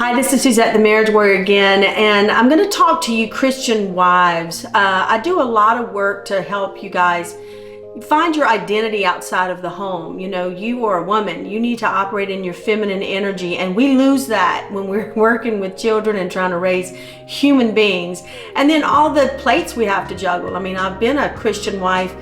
Hi, this is Suzette, the Marriage Warrior again, and I'm going to talk to you Christian wives. I do a lot of work to help you guys find your identity outside of the home. You know, you are a woman. You need to operate in your feminine energy, and we lose that when we're working with children and trying to raise human beings. And then all the plates we have to juggle. I mean, I've been a Christian wife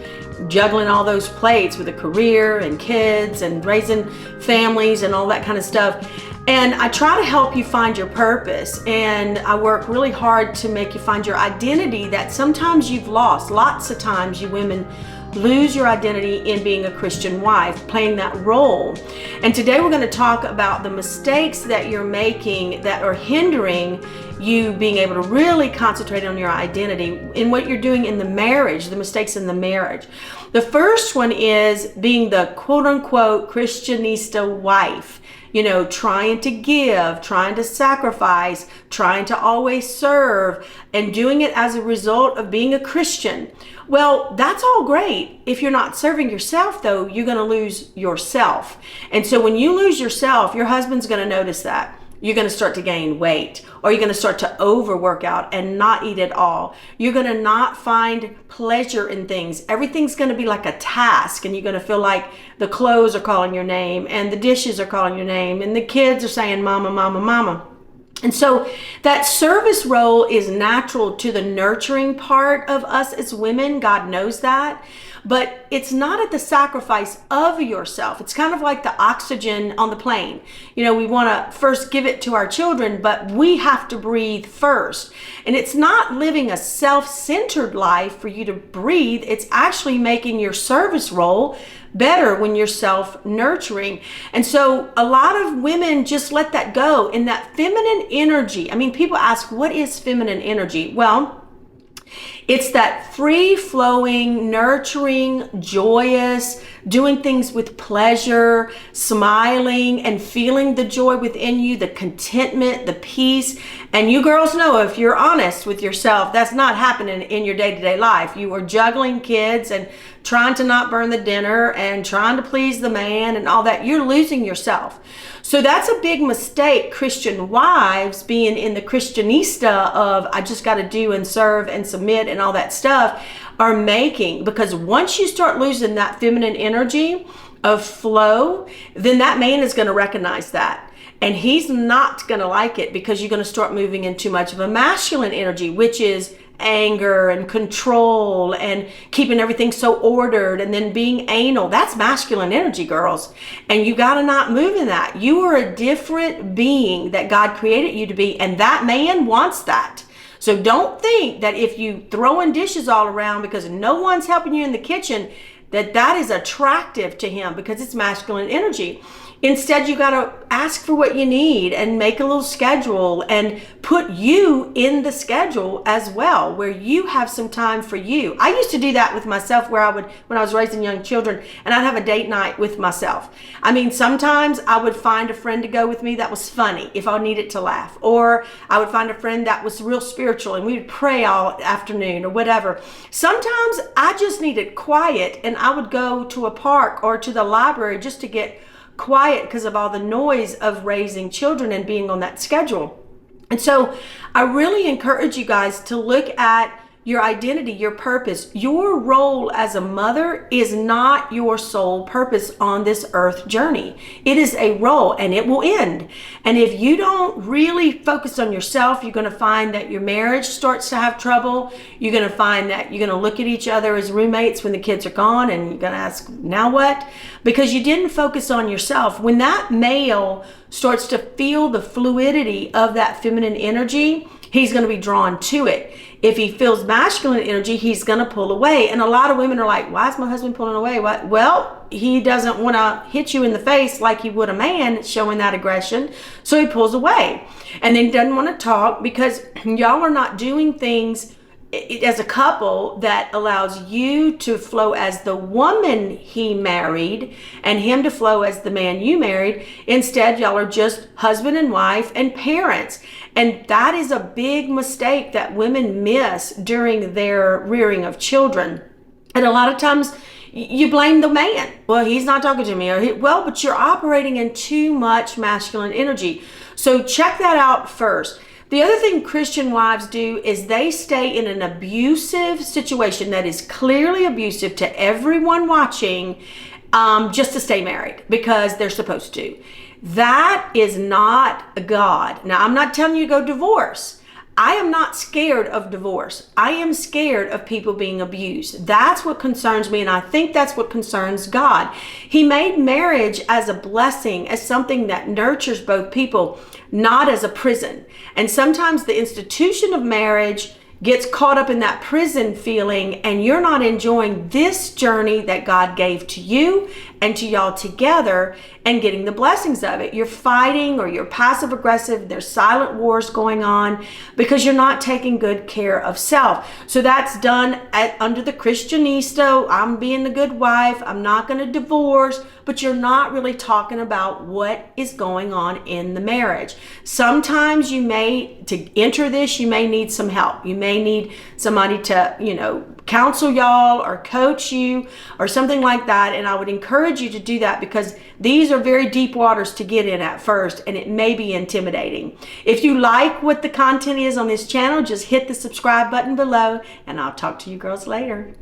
juggling all those plates with a career and kids and raising families and all that kind of stuff. And I try to help you find your purpose, and I work really hard to make you find your identity that sometimes you've lost. Lots of times you women lose your identity in being a Christian wife, playing that role. And today we're going to talk about the mistakes that you're making that are hindering you being able to really concentrate on your identity in what you're doing in the marriage, the mistakes in the marriage. The first one is being the quote-unquote Christianista wife. You know, trying to give, trying to sacrifice, trying to always serve, and doing it as a result of being a Christian. Well, that's all great. If you're not serving yourself, though, you're going to lose yourself. And so when you lose yourself, your husband's going to notice that. You're going to start to gain weight, or you're going to start to overwork out and not eat at all. You're going to not find pleasure in things. Everything's going to be like a task, and you're going to feel like the clothes are calling your name, and the dishes are calling your name, and the kids are saying, mama, mama, mama. And so that service role is natural to the nurturing part of us as women. God knows that. But it's not at the sacrifice of yourself. It's kind of like the oxygen on the plane. You know, we want to first give it to our children, but we have to breathe first. And it's not living a self-centered life for you to breathe. It's actually making your service role better when you're self-nurturing. And so a lot of women just let that go in that feminine energy. I mean, people ask, what is feminine energy? Well, it's that free-flowing, nurturing, joyous, doing things with pleasure, smiling and feeling the joy within you, the contentment, the peace. And you girls know, if you're honest with yourself, that's not happening in your day-to-day life. You are juggling kids and trying to not burn the dinner and trying to please the man and all that. You're losing yourself. So that's a big mistake Christian wives, being in the Christianista of I just got to do and serve and submit and all that stuff, are making. Because once you start losing that feminine energy of flow, then that man is going to recognize that. And he's not going to like it, because you're going to start moving in too much of a masculine energy, which is anger and control and keeping everything so ordered and then being anal. That's masculine energy, girls. And you got to not move in that. You are a different being that God created you to be, and that man wants that. So don't think that if you throwing dishes all around because no one's helping you in the kitchen, that is attractive to him, because it's masculine energy. Instead, you got to ask for what you need and make a little schedule and put you in the schedule as well, where you have some time for you. I used to do that with myself, where when I was raising young children, and I'd have a date night with myself. I mean, sometimes I would find a friend to go with me that was funny if I needed to laugh, or I would find a friend that was real spiritual and we would pray all afternoon or whatever. Sometimes I just needed quiet, and I would go to a park or to the library just to get quiet because of all the noise of raising children and being on that schedule. And so I really encourage you guys to look at your identity, your purpose. Your role as a mother is not your sole purpose on this earth journey. It is a role, and it will end. And if you don't really focus on yourself, you're going to find that your marriage starts to have trouble. You're going to find that you're going to look at each other as roommates when the kids are gone, and you're going to ask, now what? Because you didn't focus on yourself. When that male starts to feel the fluidity of that feminine energy, he's going to be drawn to it. If he feels masculine energy, he's going to pull away. And a lot of women are like, why is my husband pulling away? What? Well, he doesn't want to hit you in the face like he would a man, showing that aggression. So he pulls away. And then he doesn't want to talk, because y'all are not doing things as a couple that allows you to flow as the woman he married and him to flow as the man you married. Instead, y'all are just husband and wife and parents. And that is a big mistake that women miss during their rearing of children. And a lot of times You blame the man. Well, he's not talking to me. Well, but you're operating in too much masculine energy. So check that out first. The other thing Christian wives do is they stay in an abusive situation that is clearly abusive to everyone watching, just to stay married because they're supposed to. That is not God. Now, I'm not telling you to go divorce. I am not scared of divorce. I am scared of people being abused. That's what concerns me, and I think that's what concerns God. He made marriage as a blessing, as something that nurtures both people, not as a prison. And sometimes the institution of marriage gets caught up in that prison feeling, and you're not enjoying this journey that God gave to you and to y'all together and getting the blessings of it. You're fighting, or you're passive aggressive. There's silent wars going on because you're not taking good care of self. So that's done under the Christianista. I'm being the good wife. I'm not going to divorce, but you're not really talking about what is going on in the marriage. Sometimes to enter this, you may need some help. You may need somebody to, counsel y'all or coach you or something like that. And I would encourage you to do that because these are very deep waters to get in at first, and it may be intimidating. If you like what the content is on this channel, just hit the subscribe button below, and I'll talk to you girls later.